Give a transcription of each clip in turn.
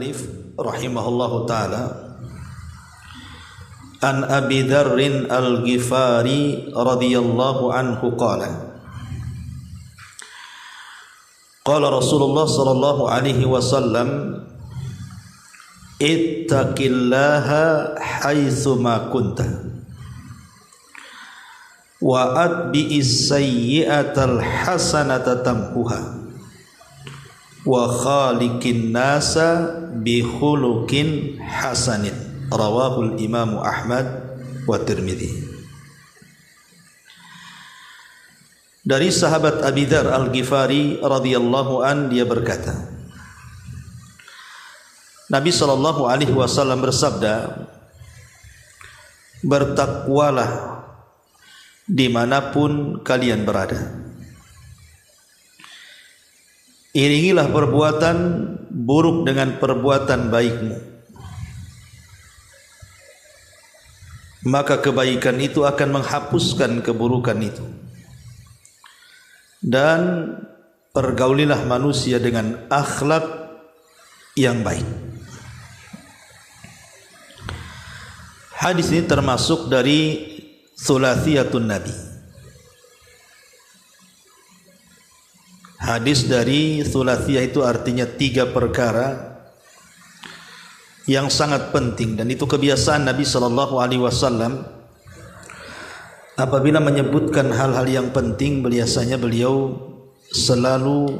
al-muallif rahimahullahu ta'ala an Abi Dzarrin al-Ghifari radhiyallahu anhu qala qala Rasulullah sallallahu alaihi wasallam ittaqillaha haitsu ma kunta wa atbi'is sayyi'atal hasanata tamhuha wa khaliqin nasa bi khuluqin hasanin rawahul Imam Ahmad wa Tirmidzi. Dari sahabat Abi Dzar Al-Ghifari radhiyallahu an, dia berkata, Nabi sallallahu alaihi wasallam bersabda, bertakwalah dimanapun kalian berada. Iringilah perbuatan buruk dengan perbuatan baikmu, maka kebaikan itu akan menghapuskan keburukan itu. Dan pergaulilah manusia dengan akhlak yang baik. Hadis ini termasuk dari Thulathiyatun Nabi. Hadis dari Thulathiyah itu artinya 3 perkara yang sangat penting, dan itu kebiasaan Nabi sallallahu alaihi wasallam. Apabila menyebutkan hal-hal yang penting, biasanya beliau selalu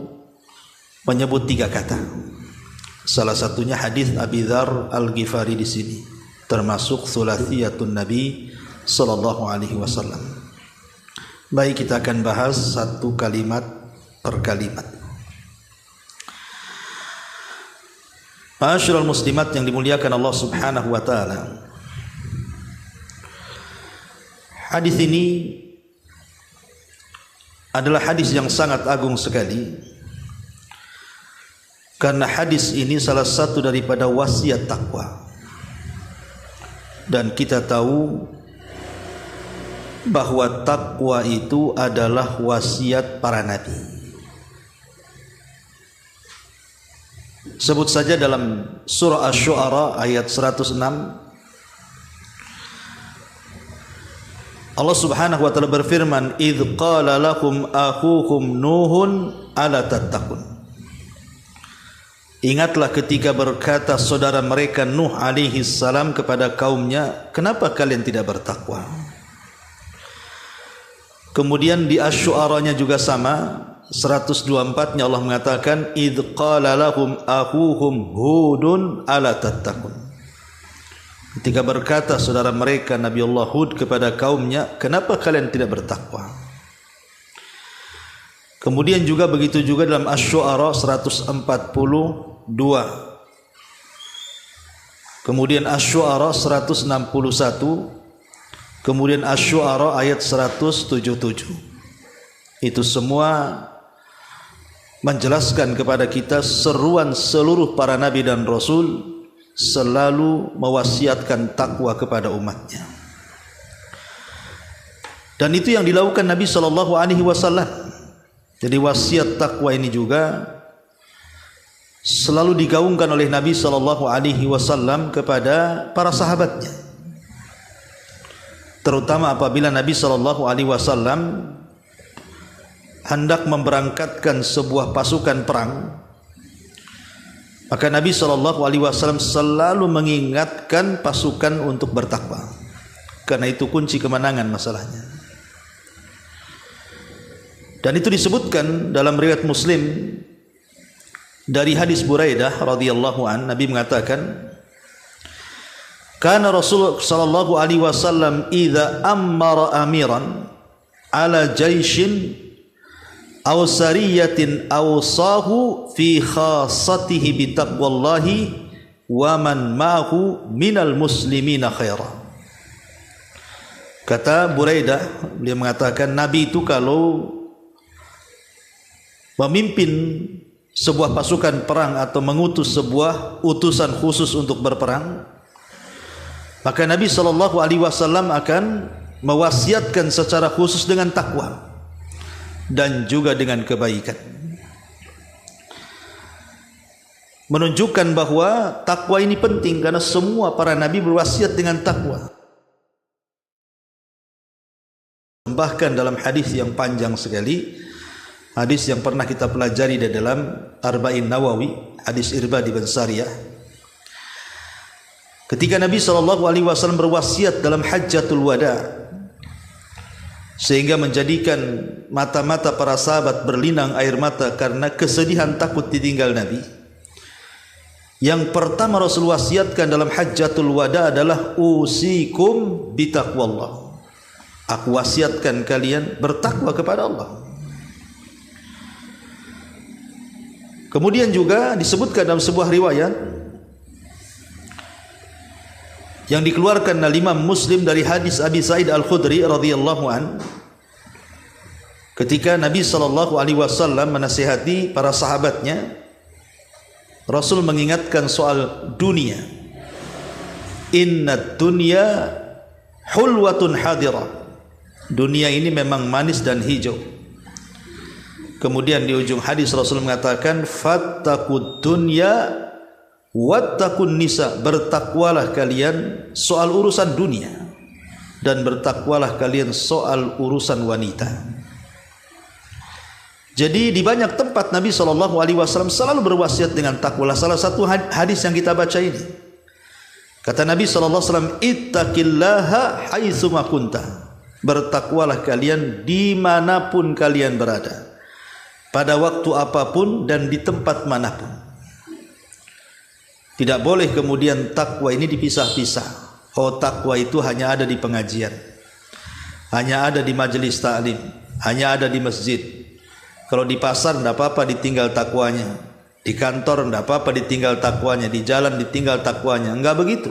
menyebut 3 kata. Salah satunya hadis Abi Dzar Al-Ghifari di sini, termasuk Thulathiyatun Nabi sallallahu alaihi wasallam. Baik, kita akan bahas satu kalimat per kalimat. Ma'asyiral muslimat yang dimuliakan Allah Subhanahu wa taala. Hadis ini adalah hadis yang sangat agung sekali, karena hadis ini salah satu daripada wasiat takwa. Dan kita tahu bahwa takwa itu adalah wasiat para nabi. Sebut saja dalam surah Asy-Syu'ara ayat 106, Allah Subhanahu wa taala berfirman, "Idz qala lakum akhukum Nuhun ala tattaqun." Ingatlah ketika berkata saudara mereka Nuh alaihi salam kepada kaumnya, "Kenapa kalian tidak bertakwa?" Kemudian di Asy-Syu'ara-nya juga sama, 124-nya Allah mengatakan, "Idz qala lahum akhuhum Hudun ala tattaqun." Ketika berkata saudara mereka Nabi Allah Hud kepada kaumnya, "Kenapa kalian tidak bertakwa?" Kemudian juga begitu juga dalam Asy-Syu'ara 142. Kemudian Asy-Syu'ara 161. Kemudian Asy-Syu'ara ayat 177. Itu semua menjelaskan kepada kita seruan seluruh para nabi dan rasul selalu mewasiatkan takwa kepada umatnya. Dan itu yang dilakukan Nabi sallallahu alaihi wasallam. Jadi wasiat takwa ini juga selalu digaungkan oleh Nabi sallallahu alaihi wasallam kepada para sahabatnya. Terutama apabila Nabi sallallahu alaihi wasallam hendak memberangkatkan sebuah pasukan perang, maka Nabi sallallahu alaihi wasallam selalu mengingatkan pasukan untuk bertakwa, karena itu kunci kemenangan masalahnya. Dan itu disebutkan dalam riwayat Muslim dari hadis Buraidah radhiyallahu an, Nabi mengatakan, "Kana Rasul sallallahu alaihi wasallam idza ammara amiran ala jaishin aw sariyatin awsahu fi khassatihi bi taqwallahi wa man ma'ahu minal muslimina khaira." Kata Buraidah, beliau mengatakan Nabi itu kalau memimpin sebuah pasukan perang atau mengutus sebuah utusan khusus untuk berperang, maka Nabi sallallahu alaihi wasallam akan mewasiatkan secara khusus dengan takwa dan juga dengan kebaikan. menunjukkan bahwa takwa ini penting karena semua para nabi berwasiat dengan takwa. Bahkan dalam hadis yang panjang sekali, hadis yang pernah kita pelajari di dalam Arba'in Nawawi, hadis Irbad bin Sariyah, ketika Nabi SAW berwasiat dalam Hajjatul Wada, sehingga menjadikan mata-mata para sahabat berlinang air mata karena kesedihan takut ditinggal Nabi. Yang pertama Rasul wasiatkan dalam Hajjatul Wada adalah usikum bitaqwallah. Aku wasiatkan kalian bertakwa kepada Allah. Kemudian juga disebutkan dalam sebuah riwayat yang dikeluarkan oleh Imam Muslim dari hadis Abi Sa'id Al-Khudri radhiyallahu an, ketika Nabi SAW menasihati para sahabatnya, Rasul mengingatkan soal dunia. Inna dunya hulwatun hadirah. Dunia ini memang manis dan hijau. Kemudian di ujung hadis Rasul mengatakan, fattaqud dunya wattaqun nisa. Bertakwalah kalian soal urusan dunia dan bertakwalah kalian soal urusan wanita. Jadi di banyak tempat Nabi SAW selalu berwasiat dengan takwa. Salah satu hadis yang kita baca ini, kata Nabi SAW, ittaqillaha haitsuma kunta. Bertakwalah kalian dimanapun kalian berada, pada waktu apapun dan di tempat manapun. Tidak boleh kemudian takwa ini dipisah-pisah. Oh, takwa itu hanya ada di pengajian, hanya ada di majelis ta'lim, hanya ada di masjid. Kalau di pasar tidak apa-apa ditinggal takwanya, di kantor tidak apa-apa ditinggal takwanya, di jalan ditinggal takwanya. Enggak begitu.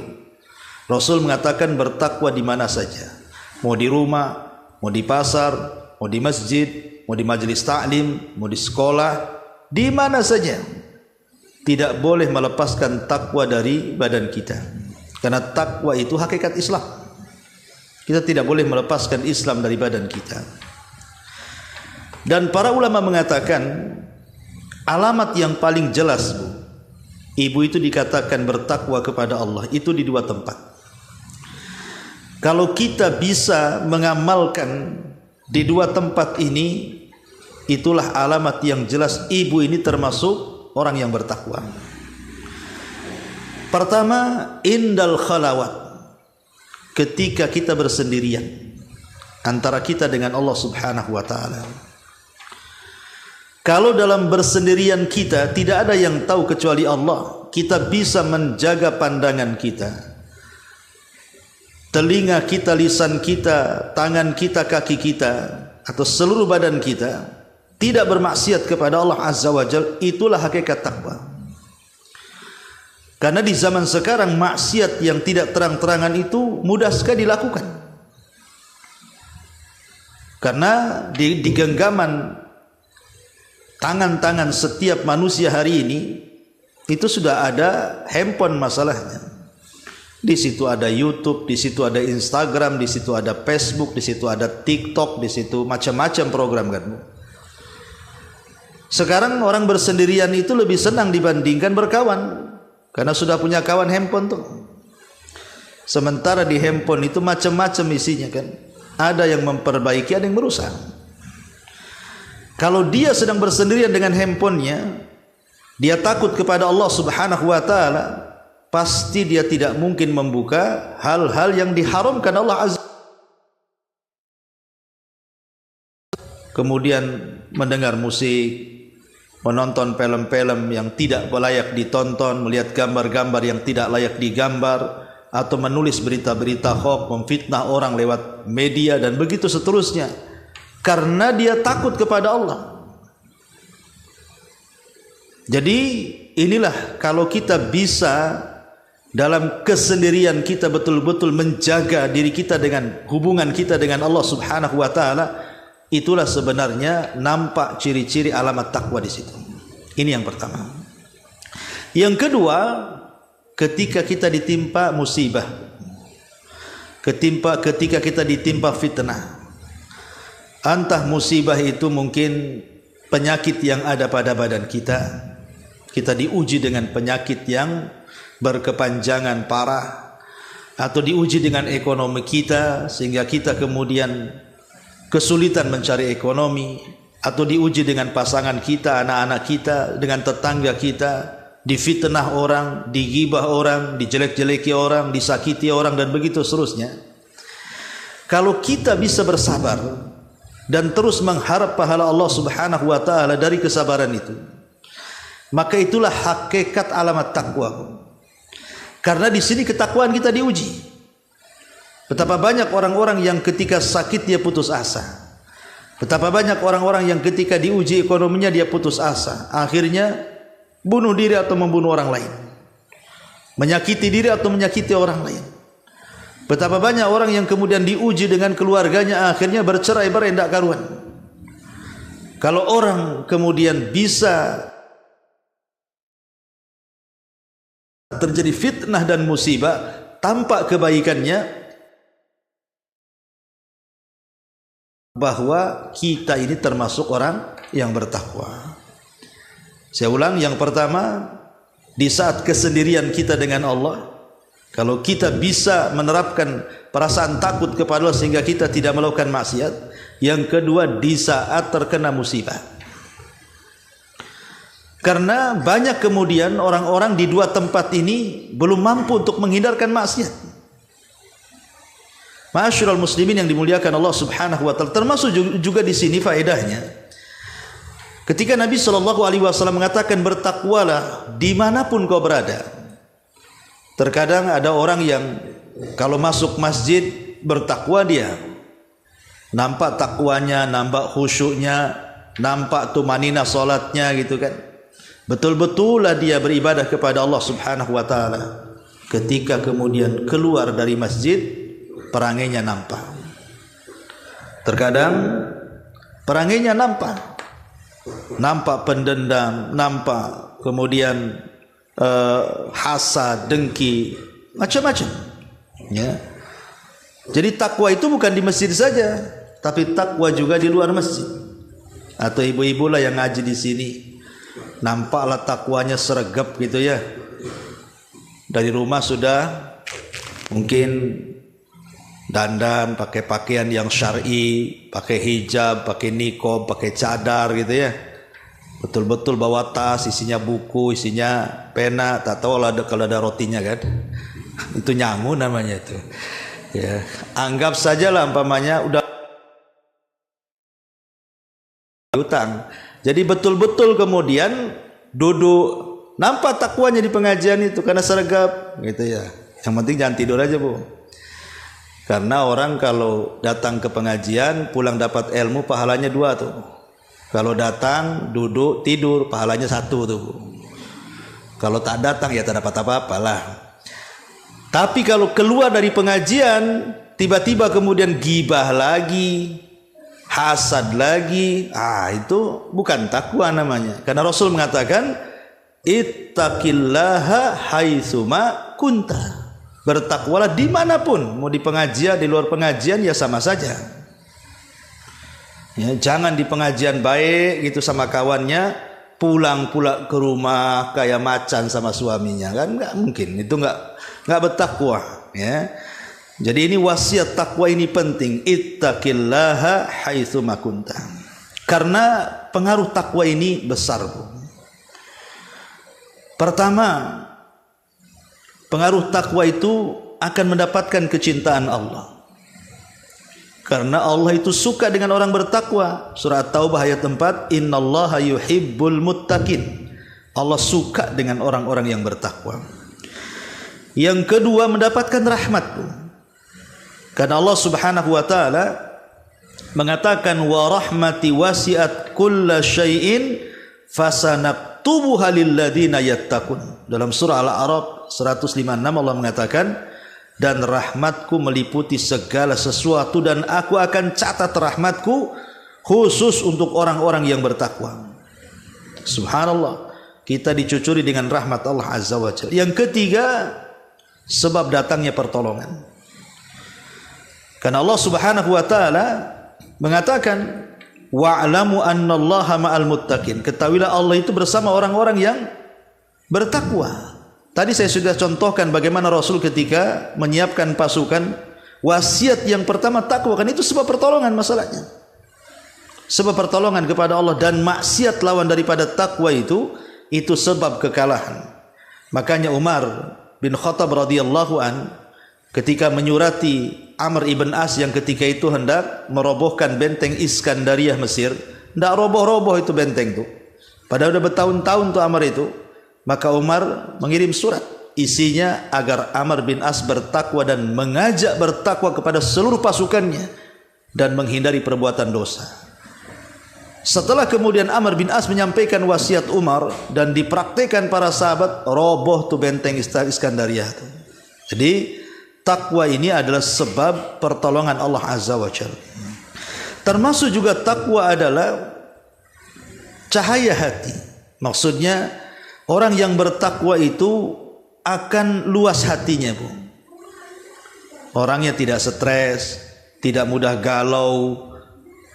Rasul mengatakan bertakwa di mana saja. Mau di rumah, mau di pasar, mau di masjid, mau di majelis ta'lim, mau di sekolah, di mana saja. Tidak boleh melepaskan takwa dari badan kita. Karena takwa itu hakikat Islam. Kita tidak boleh melepaskan Islam dari badan kita. Dan para ulama mengatakan alamat yang paling jelas, Bu, ibu itu dikatakan bertakwa kepada Allah itu di dua tempat. Kalau kita bisa mengamalkan di dua tempat ini, itulah alamat yang jelas ibu ini termasuk orang yang bertakwa. Pertama, indal khalawat, ketika kita bersendirian antara kita dengan Allah Subhanahu wa taala. Kalau dalam bersendirian kita tidak ada yang tahu kecuali Allah, kita bisa menjaga pandangan kita, telinga kita, lisan kita, tangan kita, kaki kita, atau seluruh badan kita tidak bermaksiat kepada Allah Azza wa Jalla. Itulah hakikat takwa. Karena di zaman sekarang maksiat yang tidak terang-terangan itu mudah sekali dilakukan. Karena di genggaman tangan-tangan setiap manusia hari ini itu sudah ada handphone masalahnya. Di situ ada YouTube, di situ ada Instagram, di situ ada Facebook, di situ ada TikTok, di situ macam-macam program kan. Sekarang orang bersendirian itu lebih senang dibandingkan berkawan, karena sudah punya kawan handphone tuh. Sementara di handphone itu macam-macam isinya kan. Ada yang memperbaiki, ada yang merusak. Kalau dia sedang bersendirian dengan handphonenya, dia takut kepada Allah Subhanahu wa taala, pasti dia tidak mungkin membuka hal-hal yang diharamkan Allah Azza. Kemudian mendengar musik, menonton film-film yang tidak layak ditonton, melihat gambar-gambar yang tidak layak digambar, atau menulis berita-berita hoax, memfitnah orang lewat media dan begitu seterusnya. Karena dia takut kepada Allah. Jadi inilah kalau kita bisa dalam kesendirian kita betul-betul menjaga diri kita dengan hubungan kita dengan Allah Subhanahu wa taala, itulah sebenarnya nampak ciri-ciri alamat takwa di situ. Ini yang pertama. Yang kedua, ketika kita ditimpa musibah, ketika kita ditimpa fitnah, entah musibah itu mungkin penyakit yang ada pada badan kita, kita diuji dengan penyakit yang berkepanjangan parah, atau diuji dengan ekonomi kita sehingga kita kemudian kesulitan mencari ekonomi, atau diuji dengan pasangan kita, anak-anak kita, dengan tetangga kita, difitnah orang, digibah orang, dijelek-jeleki orang, disakiti orang, dan begitu seterusnya. Kalau kita bisa bersabar dan terus mengharap pahala Allah Subhanahu wa taala dari kesabaran itu, maka itulah hakikat alamat takwa. Karena di sini ketakwaan kita diuji. Betapa banyak orang-orang yang ketika sakit dia putus asa. Betapa banyak orang-orang yang ketika diuji ekonominya dia putus asa. Akhirnya bunuh diri atau membunuh orang lain. Menyakiti diri atau menyakiti orang lain. Betapa banyak orang yang kemudian diuji dengan keluarganya, akhirnya bercerai-berai tidak karuan. Kalau orang kemudian bisa terjadi fitnah dan musibah, tampak kebaikannya bahwa kita ini termasuk orang yang bertakwa. Saya ulang, yang pertama, di saat kesendirian kita dengan Allah, kalau kita bisa menerapkan perasaan takut kepada Allah sehingga kita tidak melakukan maksiat. Yang kedua, di saat terkena musibah. Karena banyak kemudian orang-orang di dua tempat ini belum mampu untuk menghindarkan maksiat. Ma'asyiral muslimin yang dimuliakan Allah Subhanahu wa taala, termasuk juga di sini faedahnya. Ketika Nabi SAW mengatakan bertakwalah dimanapun kau berada. Terkadang ada orang yang kalau masuk masjid bertakwa dia, nampak takwanya, nampak khusyuknya, nampak tumanina salatnya gitu kan. Betul-betullah dia beribadah kepada Allah Subhanahu wa taala. Ketika kemudian keluar dari masjid, perangainya nampak. Terkadang perangainya nampak. Nampak pendendam, nampak kemudian hasad, dengki, macam-macam. Ya. Jadi takwa itu bukan di masjid saja, tapi takwa juga di luar masjid. Atau ibu-ibu lah yang ngaji di sini, nampaklah takwanya sergap gitu ya. Dari rumah sudah mungkin dandan, pakai pakaian yang syar'i, pakai hijab, pakai niqab, pakai cadar gitu ya. Betul-betul bawa tas, isinya buku, isinya pena, tak tahu lah kalau ada rotinya kan. Itu nyangu namanya itu. Ya, anggap sajalah umpamanya udah utang. Jadi betul-betul kemudian duduk, nampak takwanya di pengajian itu karena sergap gitu ya. Yang penting jangan tidur aja, Bu. Karena orang kalau datang ke pengajian pulang dapat ilmu pahalanya 2 tuh. Kalau datang duduk tidur pahalanya 1 tuh. Kalau tak datang ya tak dapat apa-apalah. Tapi kalau keluar dari pengajian tiba-tiba kemudian gibah lagi, hasad lagi, itu bukan takwa namanya. Karena Rasul mengatakan ittaqillaha haitsuma kunta. Bertakwalah dimanapun, mau di pengajian, di luar pengajian ya sama saja. Ya, jangan di pengajian baik gitu sama kawannya, pulang pula ke rumah kayak macan sama suaminya, kan nggak mungkin. Itu nggak bertakwa. Ya. Jadi ini wasiat takwa ini penting. Ittaqillaha haitsuma kunta. Karena pengaruh takwa ini besar, Bu. Pertama, pengaruh takwa itu akan mendapatkan kecintaan Allah. Karena Allah itu suka dengan orang bertakwa. Surah At-Taubah ayat 4, innallaha yuhibbul muttaqin. Allah suka dengan orang-orang yang bertakwa. Yang kedua, mendapatkan rahmat. Karena Allah Subhanahu wa taala mengatakan wa rahmati wasi'at kulla syai'in fasanaktubuha lil ladzina yattaqun. Dalam surah Al-A'raf 156 Allah mengatakan, dan rahmatku meliputi segala sesuatu dan aku akan catat rahmatku khusus untuk orang-orang yang bertakwa. Subhanallah, kita dicucuri dengan rahmat Allah Azza wa Jalla. Yang ketiga, sebab datangnya pertolongan. Karena Allah Subhanahu wa taala mengatakan wa'lamu annallaha ma'al muttaqin. Ketahuilah Allah itu bersama orang-orang yang bertakwa. Tadi saya sudah contohkan bagaimana Rasul ketika menyiapkan pasukan, wasiat yang pertama takwa, kan itu sebab pertolongan masalahnya. Sebab pertolongan kepada Allah, dan maksiat lawan daripada takwa itu sebab kekalahan. Makanya Umar bin Khattab radhiyallahu an ketika menyurati Amr ibn As yang ketika itu hendak merobohkan benteng Iskandariyah Mesir, tidak roboh-roboh itu benteng itu. Padahal sudah bertahun-tahun tuh Amr itu. Maka Umar mengirim surat, isinya agar Amr bin As bertakwa dan mengajak bertakwa kepada seluruh pasukannya dan menghindari perbuatan dosa. Setelah kemudian Amr bin As menyampaikan wasiat Umar dan dipraktikkan para sahabat, roboh tuh benteng Iskandariyah. Jadi takwa ini adalah sebab pertolongan Allah Azza wa Jalla. Termasuk juga takwa adalah cahaya hati. Maksudnya orang yang bertakwa itu akan luas hatinya, Bu. Orangnya tidak stres, tidak mudah galau,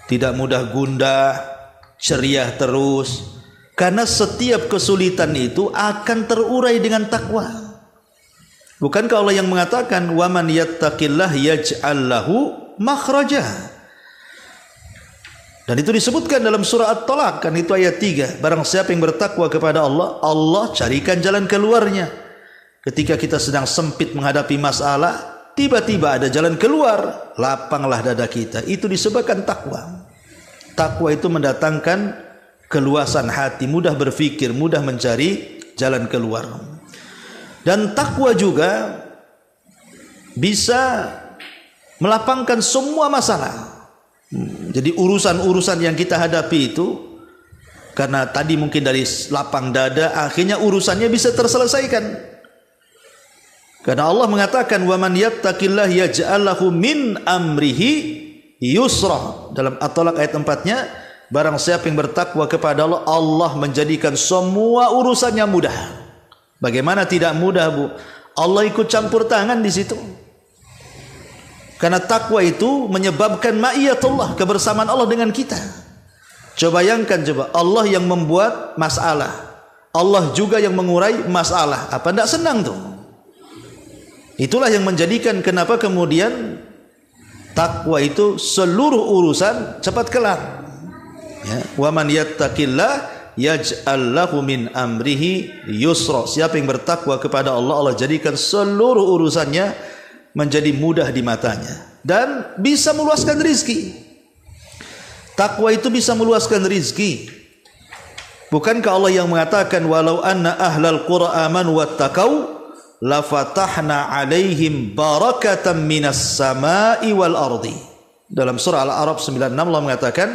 tidak mudah gundah, ceria terus. Karena setiap kesulitan itu akan terurai dengan takwa. Bukankah Allah yang mengatakan, "Wa man yattaqillah yaj'al lahu makhraja." Dan itu disebutkan dalam surah At-Talaq, kan itu ayat 3. Barang siapa yang bertakwa kepada Allah, Allah carikan jalan keluarnya. Ketika kita sedang sempit menghadapi masalah, tiba-tiba ada jalan keluar, lapanglah dada kita. Itu disebabkan takwa. Takwa itu mendatangkan keluasan hati, mudah berpikir, mudah mencari jalan keluar. Dan takwa juga bisa melapangkan semua masalah. Jadi urusan-urusan yang kita hadapi itu, karena tadi mungkin dari lapang dada, akhirnya urusannya bisa terselesaikan. Karena Allah mengatakan, "Wa man yattaqillah yaj'al lahu min amrihi yusra." Dalam At-Talaq ayat 4-nya, barang siapa yang bertakwa kepada Allah, Allah menjadikan semua urusannya mudah. Bagaimana tidak mudah, Bu? Allah ikut campur tangan di situ. Karena takwa itu menyebabkan ma'iyatullah, kebersamaan Allah dengan kita. Coba bayangkan, Allah yang membuat masalah, Allah juga yang mengurai masalah. Apa tidak senang tuh? Itulah yang menjadikan kenapa kemudian takwa itu seluruh urusan cepat kelar. Ya, wa man yattaqillah yaj'al lahu min amrihi yusra. Siapa yang bertakwa kepada Allah, Allah jadikan seluruh urusannya menjadi mudah di matanya dan bisa meluaskan rizki. Takwa itu bisa meluaskan rizki. Bukankah Allah yang mengatakan, "Walau anna ahlal qura amanu wattaqau lafatahna alaihim barakatan minas sama'i wal ardi." Dalam surah Al-A'raf 96 Allah mengatakan,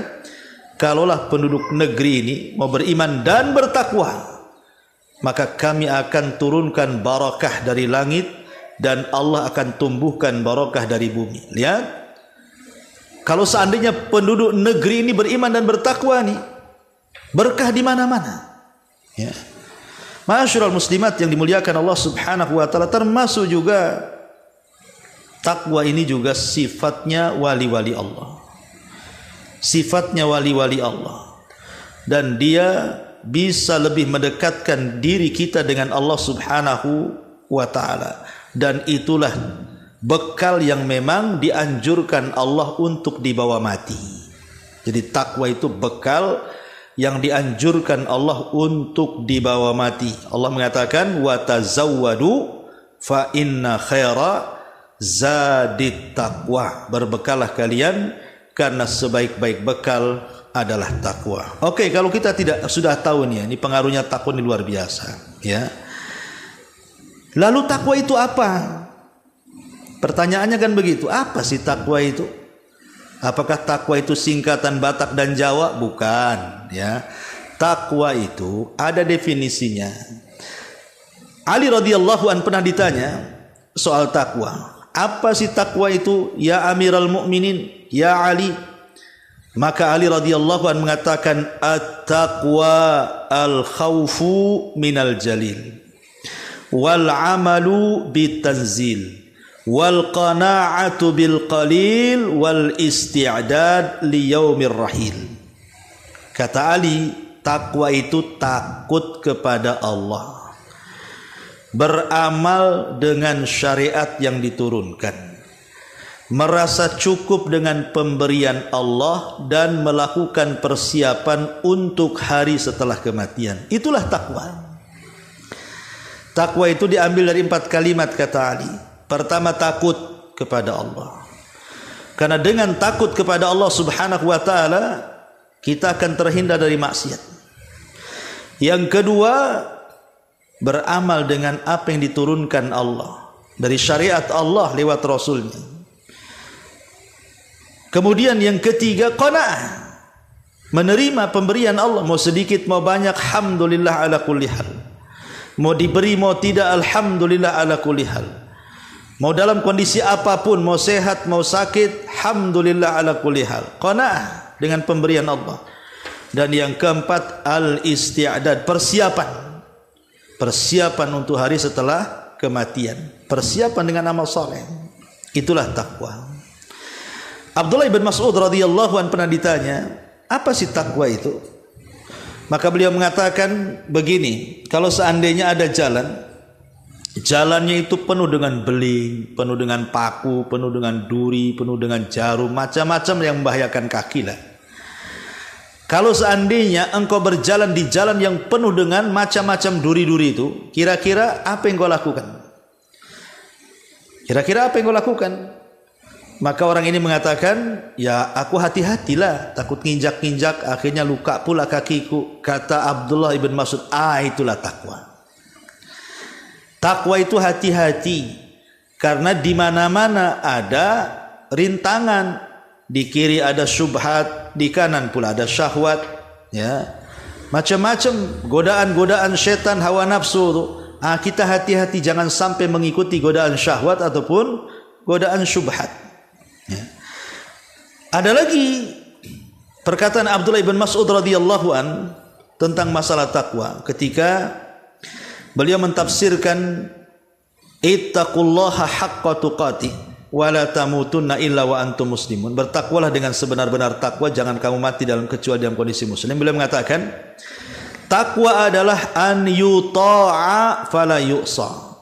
kalaulah penduduk negeri ini mau beriman dan bertakwa, maka kami akan turunkan barakah dari langit dan Allah akan tumbuhkan barakah dari bumi. Lihat, kalau seandainya penduduk negeri ini beriman dan bertakwa nih, berkah di mana-mana. Ya. Ma'asyiral muslimat yang dimuliakan Allah Subhanahu wa taala, termasuk juga takwa ini juga sifatnya wali-wali Allah. Sifatnya wali-wali Allah. Dan dia bisa lebih mendekatkan diri kita dengan Allah Subhanahu wa taala. Dan itulah bekal yang memang dianjurkan Allah untuk dibawa mati. Jadi takwa itu bekal yang dianjurkan Allah untuk dibawa mati. Allah mengatakan, "Wa tazawwadu fa inna khaira zadit taqwa." Berbekallah kalian karena sebaik-baik bekal adalah takwa. Oke, kalau kita tidak sudah tahu nih, ini pengaruhnya takwa ini luar biasa, ya. Lalu takwa itu apa? Pertanyaannya kan begitu. Apa sih takwa itu? Apakah takwa itu singkatan Batak dan Jawa? Bukan, ya. Takwa itu ada definisinya. Ali radhiyallahu an pernah ditanya soal takwa. Apa sih takwa itu, ya Amirul Mukminin, ya Ali? Maka Ali radhiyallahu an mengatakan, at-taqwa al-khawfu minal jalil wal amalu bitanzil wal qana'atu bil qalil wal isti'dad li yaumir rahil. Kata Ali, takwa itu takut kepada Allah, beramal dengan syariat yang diturunkan, merasa cukup dengan pemberian Allah dan melakukan persiapan untuk hari setelah kematian. Itulah takwa. Takwa itu diambil dari 4 kalimat kata Ali. Pertama, takut kepada Allah. Karena dengan takut kepada Allah Subhanahu wa taala kita akan terhindar dari maksiat. Yang kedua, beramal dengan apa yang diturunkan Allah dari syariat Allah lewat Rasulnya. Kemudian yang ketiga, qanaah, menerima pemberian Allah, mau sedikit mau banyak, alhamdulillah ala kulli hal. Mau diberi mau tidak, alhamdulillah ala kulli hal. Mau dalam kondisi apapun, mau sehat mau sakit, alhamdulillah ala kulli hal. Qanaah dengan pemberian Allah. Dan yang keempat, al-isti'dad, persiapan. Persiapan untuk hari setelah kematian. Persiapan dengan amal saleh. Itulah takwa. Abdullah bin Mas'ud radhiyallahu anhu pernah ditanya, apa sih takwa itu? Maka beliau mengatakan begini, kalau seandainya ada jalan, jalannya itu penuh dengan beling, penuh dengan paku, penuh dengan duri, penuh dengan jarum, macam-macam yang membahayakan kaki lah. Kalau seandainya engkau berjalan di jalan yang penuh dengan macam-macam duri-duri itu, kira-kira apa yang kau lakukan? Kira-kira apa yang kau lakukan? Maka orang ini mengatakan, ya aku hati-hatilah, takut nginjak-nginjak, akhirnya luka pula kakiku. Kata Abdullah ibn Mas'ud, itulah takwa. Takwa itu hati-hati, karena di mana-mana ada rintangan. Di kiri ada syubhat, di kanan pula ada syahwat, ya. Macam-macam godaan-godaan setan, hawa nafsu. Kita hati-hati jangan sampai mengikuti godaan syahwat ataupun godaan syubhat. Ya. Ada lagi perkataan Abdullah bin Mas'ud radhiyallahu an tentang masalah takwa ketika beliau mentafsirkan ittaqullaha haqqa tuqatih wa la tamutunna illa wa antum muslimun. Bertakwalah dengan sebenar-benar takwa, jangan kamu mati kecuali dalam kondisi muslim. Beliau mengatakan takwa adalah an yuta'a fala yu'sa,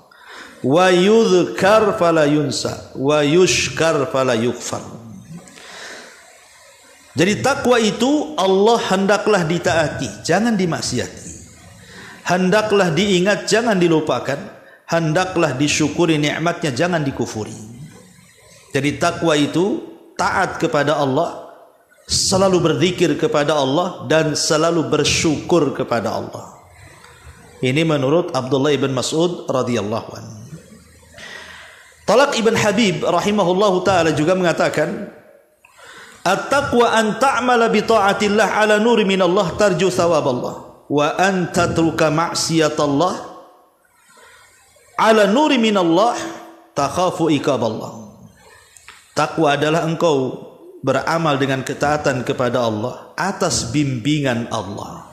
wa yudhkar fala yunsa, wa yushkar fala yukfar. Jadi takwa itu Allah hendaklah ditaati, jangan dimaksiati. Hendaklah diingat, jangan dilupakan. Hendaklah disyukuri nikmatnya, jangan dikufuri. Jadi takwa itu taat kepada Allah, selalu berzikir kepada Allah, dan selalu bersyukur kepada Allah. Ini menurut Abdullah ibn Mas'ud radhiyallahu anhu. Talaq ibn Habib rahimahullahu ta'ala juga mengatakan, at-taqwa an ta'mala bi ta'atillah ala nuri minallah tarju thawaballah, wa an tatruka ma'siyatallah ala nuri minallah takhafu iqaballah. Takwa adalah engkau beramal dengan ketaatan kepada Allah atas bimbingan Allah,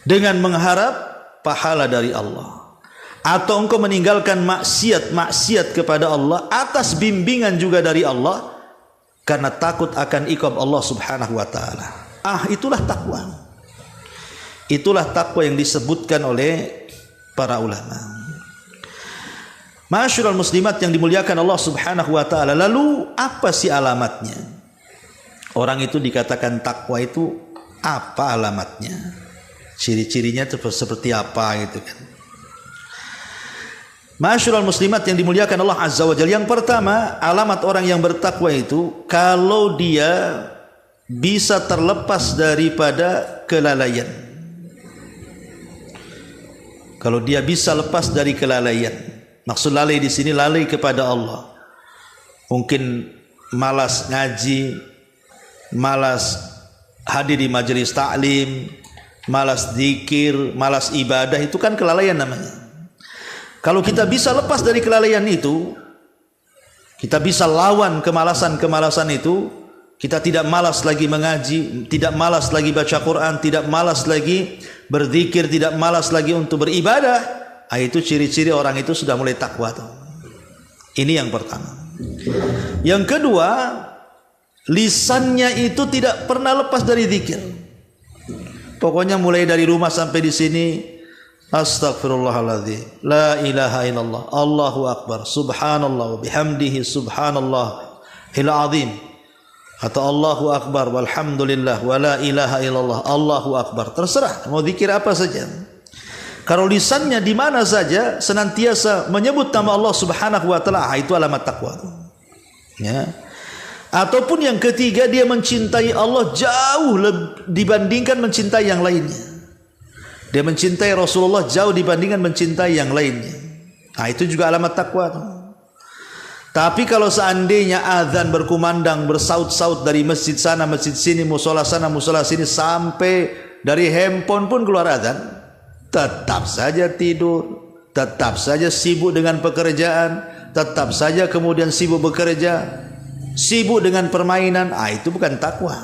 dengan mengharap pahala dari Allah. Atau engkau meninggalkan maksiat kepada Allah atas bimbingan juga dari Allah, karena takut akan iqab Allah subhanahu wa ta'ala. Itulah takwa. Itulah takwa yang disebutkan oleh para ulama. Ma'asyiral muslimat yang dimuliakan Allah subhanahu wa ta'ala. Lalu apa sih alamatnya? Orang itu dikatakan takwa itu apa alamatnya? Ciri-cirinya seperti apa gitu kan? Ma'asyiral muslimat yang dimuliakan Allah azza wa jalla. Yang pertama, alamat orang yang bertakwa itu kalau dia bisa terlepas daripada kelalaian. Kalau dia bisa lepas dari kelalaian. Maksud lalai di sini lalai kepada Allah. Mungkin malas ngaji, malas hadir di majelis taklim, malas zikir, malas ibadah, itu kan kelalaian namanya. Kalau kita bisa lepas dari kelalaian itu, kita bisa lawan kemalasan-kemalasan itu, kita tidak malas lagi mengaji, tidak malas lagi baca Quran, tidak malas lagi berzikir, tidak malas lagi untuk beribadah, itu ciri-ciri orang itu sudah mulai takwa. Ini yang pertama. Yang kedua, lisannya itu tidak pernah lepas dari zikir. Pokoknya mulai dari rumah sampai di sini, Astaghfirullahaladzim, la ilaha illallah, Allahu akbar, subhanallah, bihamdihi subhanallahil azim, atau Allahu akbar, walhamdulillah, wa la ilaha illallah, Allahu akbar. Terserah mau zikir apa saja. Kalau lisannya di mana saja senantiasa menyebut nama Allah Subhanahu wa taala, itu alamat takwa. Ya. Ataupun yang ketiga, dia mencintai Allah jauh dibandingkan mencintai yang lainnya. Dia mencintai Rasulullah jauh dibandingkan mencintai yang lainnya. Nah, itu juga alamat takwa. Tapi kalau seandainya azan berkumandang, bersaut-saut dari masjid sana, masjid sini, musola sana, musola sini, sampai dari handphone pun keluar azan, tetap saja tidur, tetap saja sibuk dengan pekerjaan, tetap saja kemudian sibuk bekerja, sibuk dengan permainan, itu bukan takwa.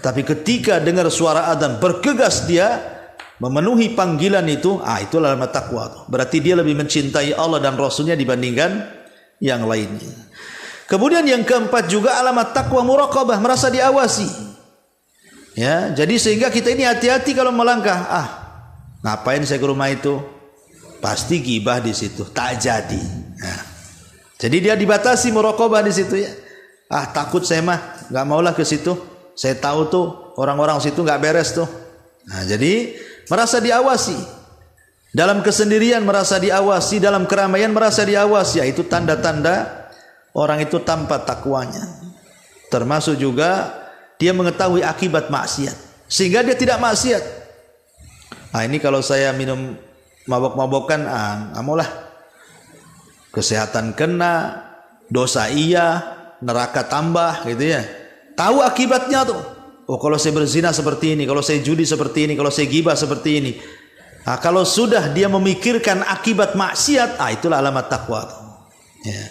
Tapi ketika dengar suara azan, bergegas dia memenuhi panggilan itu, itu alamat takwa. Berarti dia lebih mencintai Allah dan Rasulnya dibandingkan yang lainnya. Kemudian yang keempat juga alamat takwa muraqabah, merasa diawasi. Ya, jadi sehingga kita ini hati-hati kalau melangkah. Ngapain saya ke rumah itu? Pasti gibah di situ, tak jadi. Nah, jadi dia dibatasi muraqabah di situ ya. Takut saya mah, nggak maulah ke situ. Saya tahu tuh orang-orang situ nggak beres tuh. Nah, jadi merasa diawasi, dalam kesendirian merasa diawasi, dalam keramaian merasa diawasi, itu tanda-tanda orang itu tanpa takwanya. Termasuk juga dia mengetahui akibat maksiat sehingga dia tidak maksiat. Ini kalau saya minum mabok-mabokan, nggak maulah. Kesehatan kena, dosa iya, neraka tambah gitu ya. Tahu akibatnya tuh. Kalau saya berzina seperti ini, kalau saya judi seperti ini, kalau saya gibah seperti ini. Kalau sudah dia memikirkan akibat maksiat, itulah alamat takwa. Ya.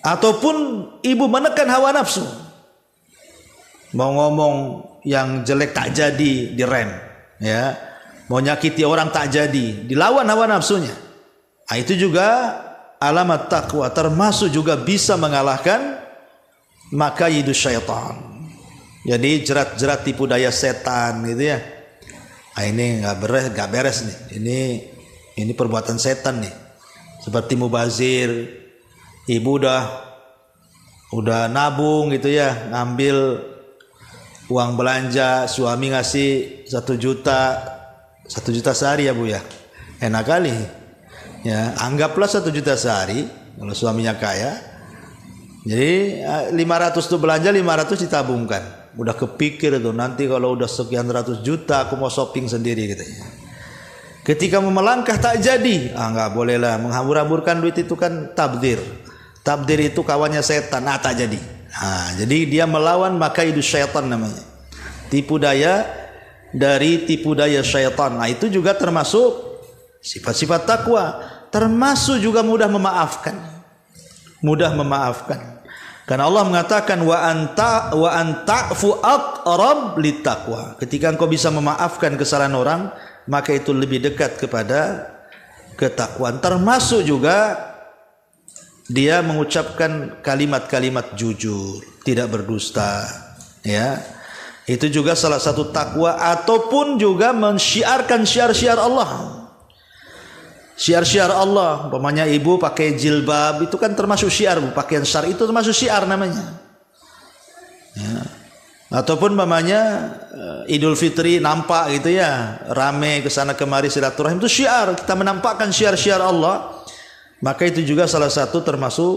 Ataupun ibu menekan hawa nafsu, mau ngomong yang jelek tak jadi, direm. Ya. Mau nyakiti orang tak jadi, dilawan hawa nafsunya. Itu juga alamat takwa, termasuk juga bisa mengalahkan makayidus syaitan. Jadi jerat-jerat tipu daya setan gitu ya. Ini nggak beres nih. Ini perbuatan setan nih. Seperti mubazir, ibu udah nabung gitu ya, ngambil uang belanja, suami ngasih 1 juta sehari ya Bu ya. Enak kali. Ya, anggaplah 1 juta sehari kalau suaminya kaya. Jadi 500 tuh belanja, 500 ditabungkan. Udah kepikir tuh, nanti kalau udah sekian ratus juta aku mau shopping sendiri gitu. Ketika mau melangkah tak jadi, nggak boleh lah, menghambur-hamburkan duit itu kan tabdir. Tabdir itu kawannya setan, tak jadi. Jadi dia melawan makaidu syaitan namanya. Tipu daya dari tipu daya syaitan. Itu juga termasuk sifat-sifat takwa, termasuk juga mudah memaafkan. Mudah memaafkan. Karena Allah mengatakan wa anta'fu aqrab littaqwa. Ketika engkau bisa memaafkan kesalahan orang, maka itu lebih dekat kepada ketakwaan. Termasuk juga dia mengucapkan kalimat-kalimat jujur, tidak berdusta, ya. Itu juga salah satu takwa, ataupun juga mensyiarkan syiar-syiar Allah. Syiar-syiar Allah, umpamanya ibu pakai jilbab, itu kan termasuk syiar, pakaian syar itu termasuk syiar namanya. Ya. Ataupun umpamanya Idul Fitri nampak gitu ya, rame kesana kemari silaturahim, itu syiar, kita menampakkan syiar-syiar Allah. Maka itu juga salah satu termasuk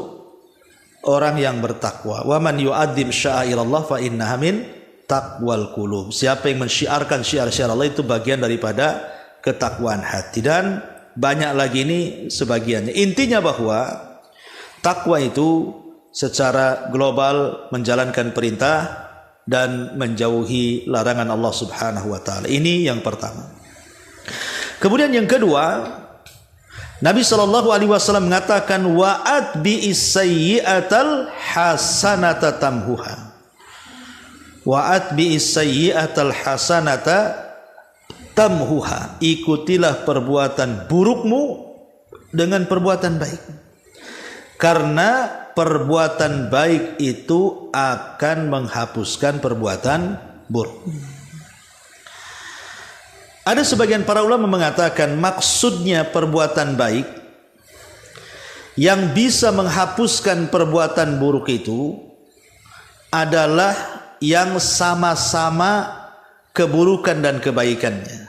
orang yang bertakwa. Wa man yu'adzim sya'airallah fa innaha min taqwal qulub. Siapa yang mensyiarkan syiar-syiar Allah itu bagian daripada ketakwaan hati. Dan banyak lagi ini sebagiannya. Intinya bahwa takwa itu secara global menjalankan perintah dan menjauhi larangan Allah Subhanahu wa taala. Ini yang pertama. Kemudian yang kedua, Nabi sallallahu alaihi wasallam mengatakan wa'at bi'is sayyi'atal hasanata tamhuha. Wa'at bi'is sayyi'atal hasanata tamhuha. Ikutilah perbuatan burukmu dengan perbuatan baik. Karena perbuatan baik itu akan menghapuskan perbuatan buruk. Ada sebagian para ulama mengatakan maksudnya perbuatan baik yang bisa menghapuskan perbuatan buruk itu adalah yang sama-sama keburukan dan kebaikannya.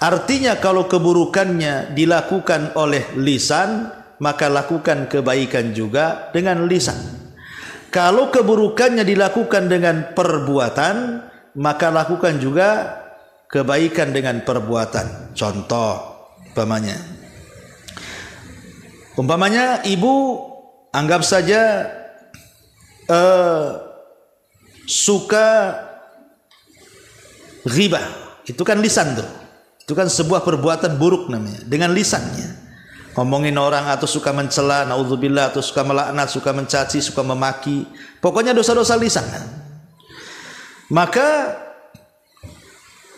Artinya kalau keburukannya dilakukan oleh lisan, maka lakukan kebaikan juga dengan lisan. Kalau keburukannya dilakukan dengan perbuatan, maka lakukan juga kebaikan dengan perbuatan. Contoh, umpamanya ibu anggap saja suka ghibah, itu kan lisan tuh. Itu kan sebuah perbuatan buruk namanya, dengan lisannya. Ngomongin orang atau suka mencela, naudzubillah, atau suka melaknat, suka mencaci, suka memaki. Pokoknya dosa-dosa lisan. Maka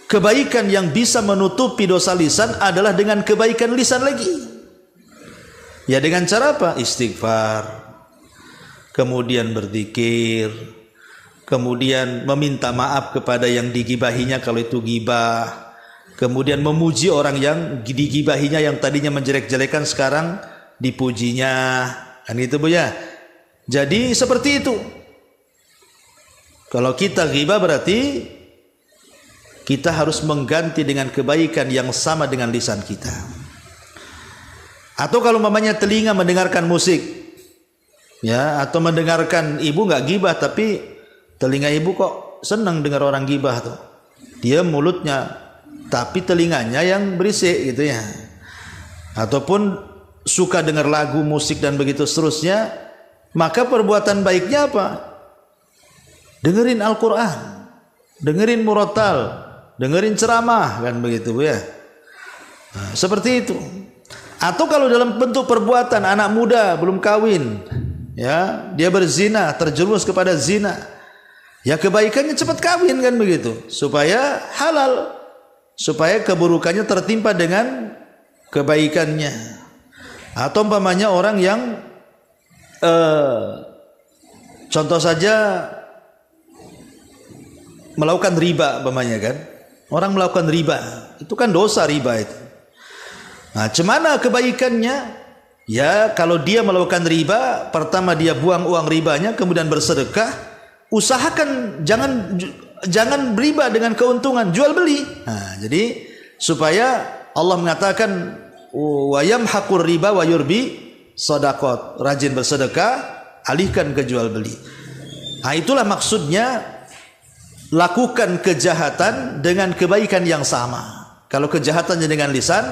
kebaikan yang bisa menutupi dosa lisan adalah dengan kebaikan lisan lagi. Ya dengan cara apa? Istighfar, kemudian berzikir, kemudian meminta maaf kepada yang digibahinya kalau itu gibah, kemudian memuji orang yang digibahinya yang tadinya menjelek-jelekan sekarang dipujinya. Kan gitu Bu ya. Jadi seperti itu. Kalau kita ghibah berarti kita harus mengganti dengan kebaikan yang sama dengan lisan kita. Atau kalau mamanya telinga mendengarkan musik, ya, atau mendengarkan ibu nggak ghibah tapi telinga ibu kok senang dengar orang ghibah tuh. Dia mulutnya tapi telinganya yang berisik gitu ya. Ataupun suka dengar lagu, musik dan begitu seterusnya, maka perbuatan baiknya apa? Dengerin Al-Quran, dengerin murattal, dengerin ceramah, kan begitu ya. Nah, seperti itu. Atau kalau dalam bentuk perbuatan anak muda belum kawin, ya, dia berzina, terjerumus kepada zina, ya kebaikannya cepat kawin kan begitu, supaya halal, supaya keburukannya tertimpa dengan kebaikannya. Atau umpamanya orang yang contoh saja melakukan riba umpamanya kan. Orang melakukan riba, itu kan dosa riba itu. Nah, cemana kebaikannya? Ya, kalau dia melakukan riba, pertama dia buang uang ribanya, kemudian bersedekah. Usahakan jangan beriba dengan keuntungan, jual beli. Nah, jadi supaya Allah mengatakan wa yamhaqur riba wa yurbi shadaqat. Rajin bersedekah, alihkan ke jual beli. Nah, itulah maksudnya lakukan kejahatan dengan kebaikan yang sama. Kalau kejahatannya dengan lisan,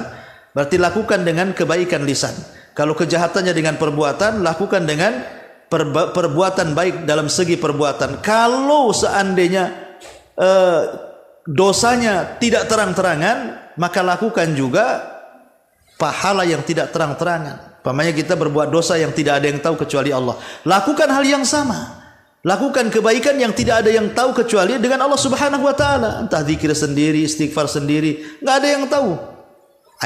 berarti lakukan dengan kebaikan lisan. Kalau kejahatannya dengan perbuatan, lakukan dengan perbuatan baik dalam segi perbuatan. Kalau seandainya dosanya tidak terang-terangan, maka lakukan juga pahala yang tidak terang-terangan. Umpamanya kita berbuat dosa yang tidak ada yang tahu kecuali Allah, lakukan hal yang sama. Lakukan kebaikan yang tidak ada yang tahu kecuali dengan Allah Subhanahu wa taala. Entah zikir sendiri, istighfar sendiri, enggak ada yang tahu.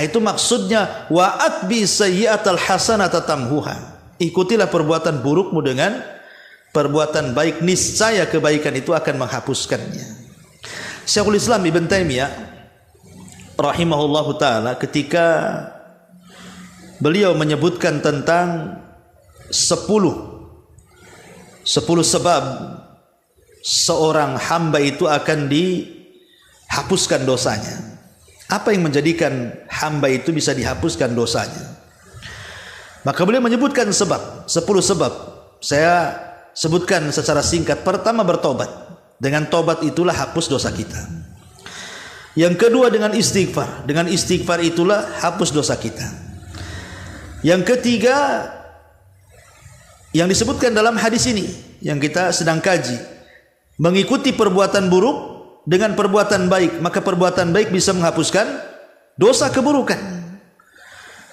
Itu maksudnya wa atbi sayyi'atal hasanata tamhuha. Ikutilah perbuatan burukmu dengan perbuatan baik, niscaya kebaikan itu akan menghapuskannya. Syekhul Islam Ibn Taimiyah rahimahullahu taala ketika beliau menyebutkan tentang 10 sebab seorang hamba itu akan dihapuskan dosanya. Apa yang menjadikan hamba itu bisa dihapuskan dosanya? Maka beliau menyebutkan 10 sebab. Saya sebutkan secara singkat. Pertama, bertobat. Dengan tobat itulah hapus dosa kita. Yang kedua, dengan istighfar. Dengan istighfar itulah hapus dosa kita. Yang ketiga, yang disebutkan dalam hadis ini yang kita sedang kaji, mengikuti perbuatan buruk dengan perbuatan baik, maka perbuatan baik bisa menghapuskan dosa keburukan.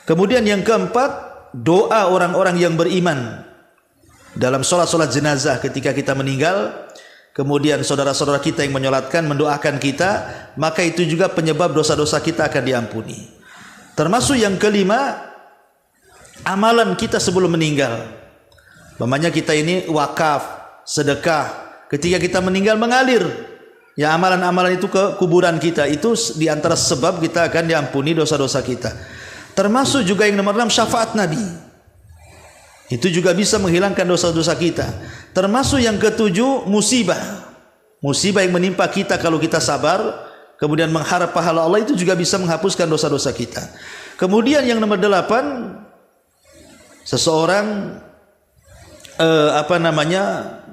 Kemudian yang keempat, doa orang-orang yang beriman dalam sholat jenazah ketika kita meninggal, kemudian saudara-saudara kita yang menyolatkan mendoakan kita, maka itu juga penyebab dosa-dosa kita akan diampuni. Termasuk yang kelima, amalan kita sebelum meninggal. Umpamanya kita ini wakaf, sedekah, ketika kita meninggal mengalir, Ya, amalan-amalan itu ke kuburan kita itu di antara sebab kita akan diampuni dosa-dosa kita. Termasuk juga yang nomor 6 syafaat Nabi. Itu juga bisa menghilangkan dosa-dosa kita. Termasuk yang ketujuh musibah. Musibah yang menimpa kita kalau kita sabar, kemudian mengharap pahala Allah, itu juga bisa menghapuskan dosa-dosa kita. Kemudian yang nomor 8, seseorang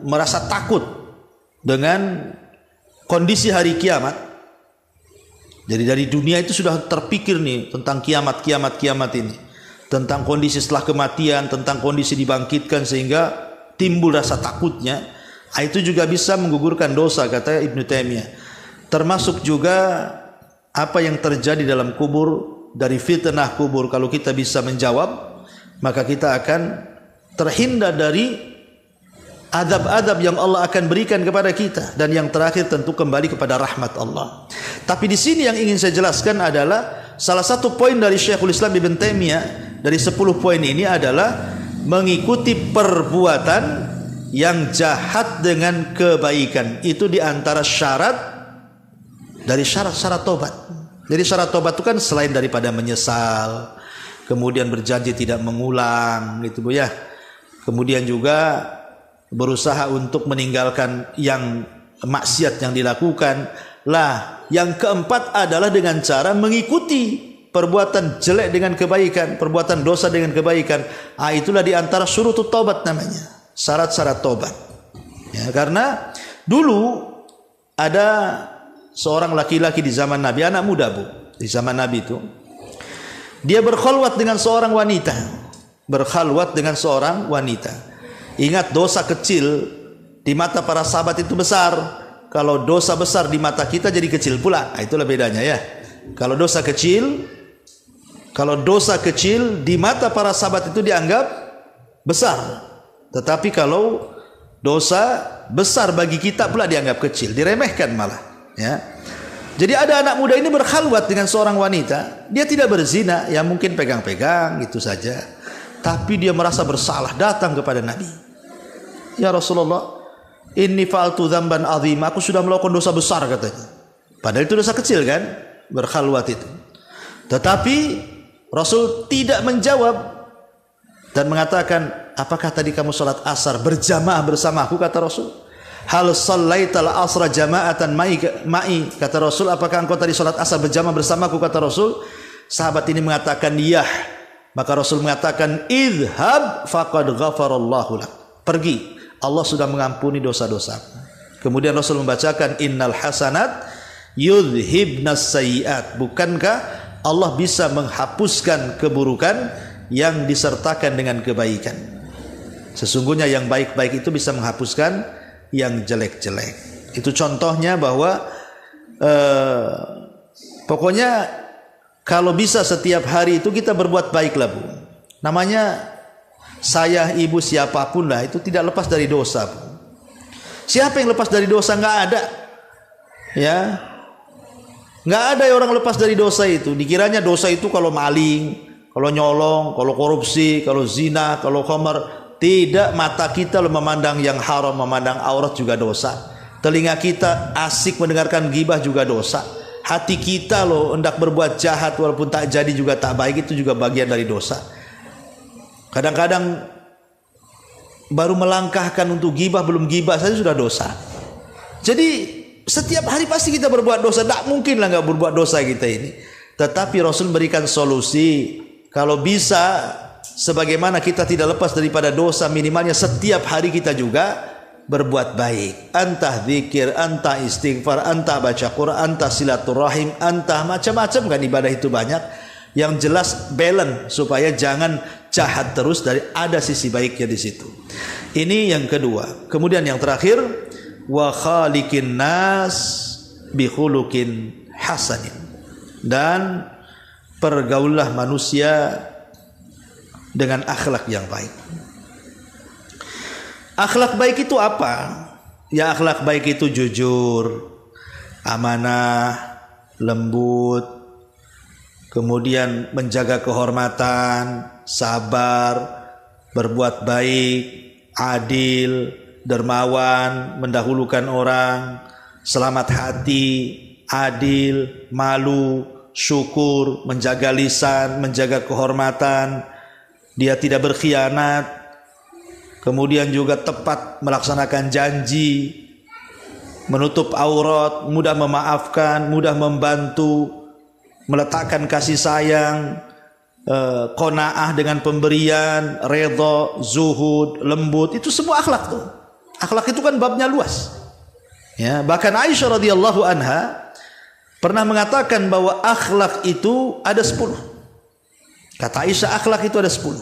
merasa takut dengan kondisi hari kiamat. Jadi dari dunia itu sudah terpikir nih tentang kiamat ini, tentang kondisi setelah kematian, tentang kondisi dibangkitkan, sehingga timbul rasa takutnya. Itu juga bisa menggugurkan dosa, kata Ibnu Taimiyah. Termasuk juga apa yang terjadi dalam kubur, dari fitnah kubur. Kalau kita bisa menjawab, maka kita akan terhindar dari adab-adab yang Allah akan berikan kepada kita. Dan yang terakhir tentu kembali kepada rahmat Allah. Tapi di sini yang ingin saya jelaskan adalah salah satu poin dari Syekhul Islam Ibn Taimiyah dari 10 poin ini adalah mengikuti perbuatan yang jahat dengan kebaikan. Itu di antara syarat dari syarat-syarat tobat. Jadi syarat tobat itu kan selain daripada menyesal, kemudian berjanji tidak mengulang, gitu Bu ya. Kemudian juga berusaha untuk meninggalkan yang maksiat yang dilakukan. Lah, yang keempat adalah dengan cara mengikuti perbuatan jelek dengan kebaikan, perbuatan dosa dengan kebaikan. Itulah di antara syurutut taubat namanya, syarat-syarat taubat. Ya, karena dulu ada seorang laki-laki di zaman Nabi, anak muda Bu, di zaman Nabi itu, dia berkhalwat dengan seorang wanita. Ingat, dosa kecil di mata para sahabat itu besar. Kalau dosa besar di mata kita jadi kecil pula. Itulah bedanya ya. Kalau dosa kecil di mata para sahabat itu dianggap besar. Tetapi kalau dosa besar bagi kita pula dianggap kecil, diremehkan malah. Ya. Jadi ada anak muda ini berkhalwat dengan seorang wanita. Dia tidak berzina, ya mungkin pegang-pegang gitu saja. Tapi dia merasa bersalah, datang kepada Nabi. Ya Rasulullah, inni fa'altu dzamban azim, aku sudah melakukan dosa besar, katanya. Padahal itu dosa kecil kan, berkhalwat itu. Tetapi Rasul tidak menjawab dan mengatakan, apakah tadi kamu salat asar berjamaah bersamaku, kata Rasul. Hal shallaital asra jama'atan ma'i, kata Rasul, apakah engkau tadi salat asar berjamaah bersamaku, kata Rasul. Sahabat ini mengatakan iya. Maka Rasul mengatakan, idhab faqad ghafarallahu lak, pergi, Allah sudah mengampuni dosa-dosa. Kemudian Rasul membacakan, innal hasanat yudhibnas sayyiat, bukankah Allah bisa menghapuskan keburukan yang disertakan dengan kebaikan. Sesungguhnya yang baik-baik itu bisa menghapuskan yang jelek-jelek. Itu contohnya bahwa pokoknya kalau bisa setiap hari itu kita berbuat baiklah Bu. Namanya saya, ibu, siapapun lah, itu tidak lepas dari dosa Bu. Siapa yang lepas dari dosa? Nggak ada. Ya, nggak ada orang lepas dari dosa itu. Dikiranya dosa itu kalau maling, kalau nyolong, kalau korupsi, kalau zina, kalau khamar. Tidak, mata kita memandang yang haram, memandang aurat juga dosa. Telinga kita asik mendengarkan gibah juga dosa. Hati kita hendak berbuat jahat walaupun tak jadi juga tak baik, itu juga bagian dari dosa. Kadang-kadang baru melangkahkan untuk gibah, belum gibah saja sudah dosa. Jadi setiap hari pasti kita berbuat dosa. Tak mungkin lah nggak berbuat dosa kita ini. Tetapi Rasul berikan solusi. Kalau bisa, sebagaimana kita tidak lepas daripada dosa, minimalnya setiap hari kita juga berbuat baik. Antah zikir, antah istighfar, antah baca Quran, antah silaturahim, antah macam-macam kan ibadah itu banyak. Yang jelas balance supaya jangan jahat terus, dari ada sisi baiknya di situ. Ini yang kedua. Kemudian yang terakhir, wa khaliqin nas bi khuluqin hasanin, dan pergaulah manusia dengan akhlak yang baik. Akhlak baik itu apa? Ya, akhlak baik itu jujur, amanah, lembut, kemudian menjaga kehormatan, sabar, berbuat baik, adil, dermawan, mendahulukan orang, selamat hati, adil, malu, syukur, menjaga lisan, menjaga kehormatan, dia tidak berkhianat, kemudian juga tepat melaksanakan janji, menutup aurat, mudah memaafkan, mudah membantu, meletakkan kasih sayang, qanaah dengan pemberian, redha, zuhud, lembut, itu semua akhlak tuh. Akhlak itu kan babnya luas. Ya, bahkan Aisyah radhiyallahu anha pernah mengatakan bahwa akhlak itu ada 10. Kata Aisyah, akhlak itu ada 10.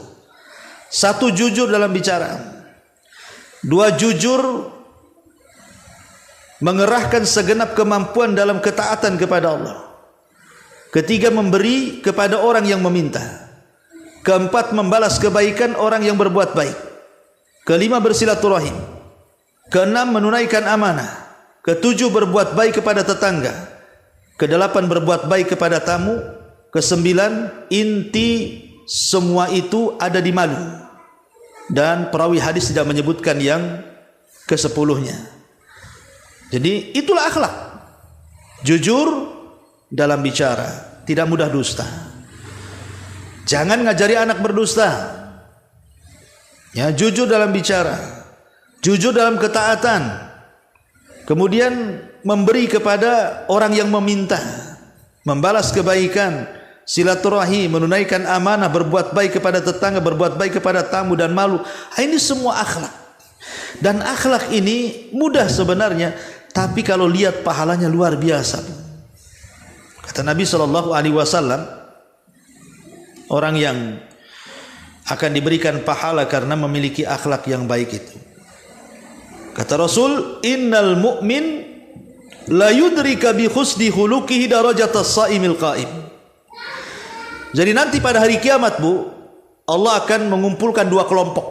1, jujur dalam bicara. 2, jujur mengerahkan segenap kemampuan dalam ketaatan kepada Allah. 3, memberi kepada orang yang meminta. 4, membalas kebaikan orang yang berbuat baik. 5, bersilaturahim. 6, menunaikan amanah. 7, berbuat baik kepada tetangga. 8, berbuat baik kepada tamu. 9, inti semua itu ada di malu. Dan perawi hadis tidak menyebutkan yang ke-10-nya. Jadi itulah akhlak. Jujur dalam bicara, tidak mudah dusta. Jangan ngajari anak berdusta. Ya, jujur dalam bicara, jujur dalam ketaatan. Kemudian memberi kepada orang yang meminta, membalas kebaikan, silaturahim, menunaikan amanah, berbuat baik kepada tetangga, berbuat baik kepada tamu dan malu. Ini semua akhlak. Dan akhlak ini mudah sebenarnya, tapi kalau lihat pahalanya luar biasa. Kata Nabi SAW, orang yang akan diberikan pahala karena memiliki akhlak yang baik itu. Kata Rasul, innal mu'min la yudrika bi husni khuluqihi darajatas saimil qaim. Jadi nanti pada hari kiamat, Bu, Allah akan mengumpulkan 2 kelompok.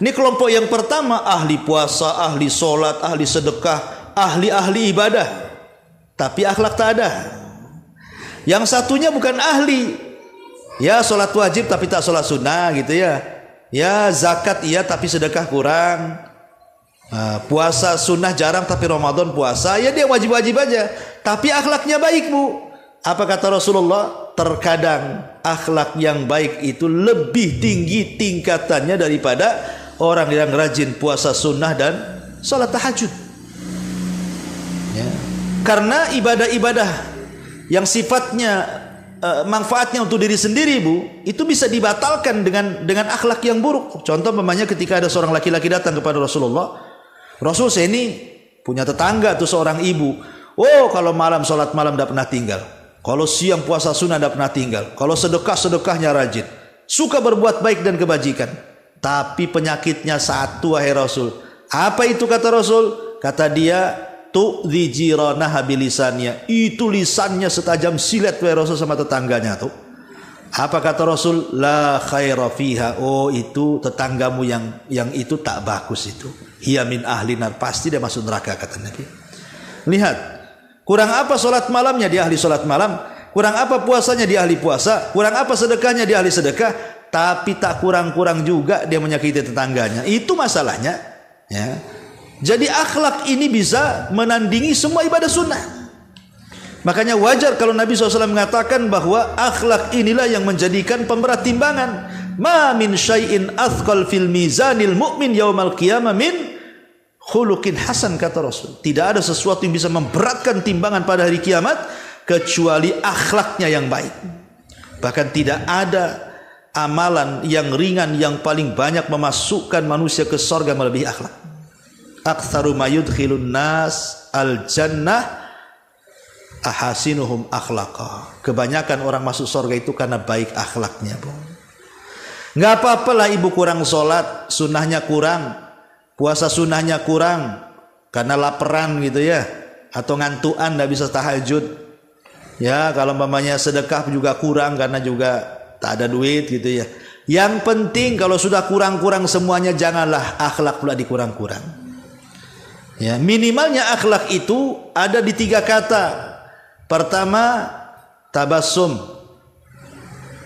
Ini kelompok yang pertama ahli puasa, ahli solat, ahli sedekah, ahli ibadah, tapi akhlak tak ada. Yang satunya bukan ahli, ya solat wajib tapi tak solat sunnah gitu ya. Ya zakat iya tapi sedekah kurang. Puasa sunnah jarang tapi Ramadan puasa, ya dia wajib-wajib aja, tapi akhlaknya baik, Bu. Apa kata Rasulullah? Terkadang akhlak yang baik itu lebih tinggi tingkatannya daripada orang yang rajin puasa sunnah dan salat tahajud. Ya. Karena ibadah-ibadah yang sifatnya manfaatnya untuk diri sendiri, Bu, itu bisa dibatalkan dengan akhlak yang buruk. Contoh umpamanya ketika ada seorang laki-laki datang kepada Rasulullah, Rasul, saya ini punya tetangga tuh seorang ibu. Oh, kalau malam salat malam tidak pernah tinggal. Kalau siang puasa sunnah tidak pernah tinggal. Kalau sedekahnya rajin. Suka berbuat baik dan kebajikan. Tapi penyakitnya satu, wahai Rasul. Apa itu kata Rasul? Kata dia, tu'dhi jiranaha bilisannya. Itu lisannya setajam silet, wahai Rasul, sama tetangganya tuh. Apa kata Rasul? La khaira fiha. Oh, itu tetanggamu yang itu tak bagus itu. Hiya min ahli nar, pasti dia masuk neraka, kata Nabi. Lihat, kurang apa solat malamnya, dia ahli solat malam. Kurang apa puasanya, dia ahli puasa. Kurang apa sedekahnya, dia ahli sedekah. Tapi tak kurang-kurang juga dia menyakiti tetangganya. Itu masalahnya, ya. Jadi akhlak ini bisa menandingi semua ibadah sunnah. Makanya wajar kalau Nabi SAW mengatakan bahwa akhlak inilah yang menjadikan pemberat timbangan. Ma min syai'in athqal fil mizanil mu'min yaumal qiyamah min khuluqin hasan, kata Rasul. Tidak ada sesuatu yang bisa memberatkan timbangan pada hari kiamat kecuali akhlaknya yang baik. Bahkan tidak ada amalan yang ringan yang paling banyak memasukkan manusia ke surga melebihi akhlak. Aktsaru ma yudkhilun nas al jannah ahasinuhum akhlaqa. Kebanyakan orang masuk surga itu karena baik akhlaknya, Bu. Nggak apa-apalah ibu kurang sholat, sunnahnya kurang, puasa sunnahnya kurang, karena laparan gitu ya, atau ngantuan nggak bisa tahajud. Ya, kalau mamanya sedekah juga kurang karena juga tak ada duit gitu ya. Yang penting kalau sudah kurang-kurang semuanya, janganlah akhlak pula dikurang-kurang. Ya, minimalnya akhlak itu ada di 3 kata. Pertama, tabassum,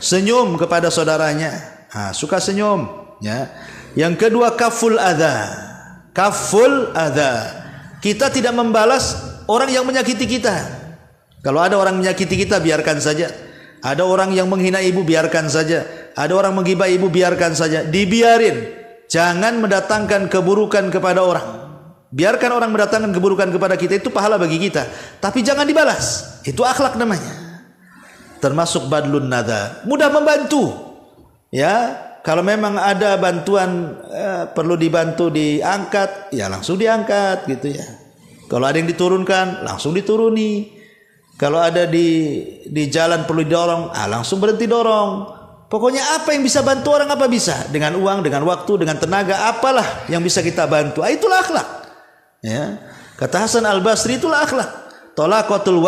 senyum kepada saudaranya. Suka senyum, ya. Yang kedua, kaful adha. Kaful adha, Kita tidak membalas orang yang menyakiti kita. Kalau ada orang menyakiti kita, biarkan saja. Ada orang yang menghina ibu, biarkan saja. Ada orang menggibah ibu, biarkan saja. Dibiarin. Jangan mendatangkan keburukan kepada orang. Biarkan orang mendatangkan keburukan kepada kita, itu pahala bagi kita. Tapi jangan dibalas. Itu akhlak namanya. Termasuk badlun nada. Mudah membantu. Ya, kalau memang ada bantuan perlu dibantu diangkat, ya langsung diangkat gitu ya. Kalau ada yang diturunkan, langsung dituruni. Kalau ada di jalan perlu didorong, langsung berhenti dorong. Pokoknya apa yang bisa bantu orang, apa bisa. Dengan uang, dengan waktu, dengan tenaga, apalah yang bisa kita bantu. Itulah akhlak. Ya. Kata Hasan Al-Basri, itulah akhlak. Talaqatul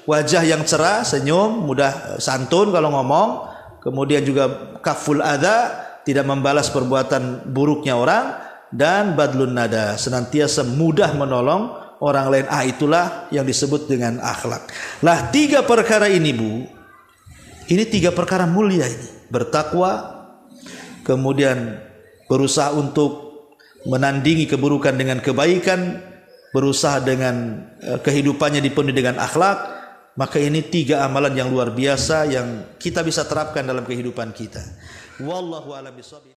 wajah yang cerah, senyum, mudah santun kalau ngomong. Kemudian juga kaful adha, tidak membalas perbuatan buruknya orang. Dan badlun nada, senantiasa mudah menolong orang lain. Itulah yang disebut dengan akhlak. Lah 3 perkara ini Bu, ini 3 perkara mulia ini. Bertakwa, kemudian berusaha untuk menandingi keburukan dengan kebaikan, berusaha dengan kehidupannya dipenuhi dengan akhlak. Maka ini 3 amalan yang luar biasa yang kita bisa terapkan dalam kehidupan kita. Wallahu a'lam bishawab.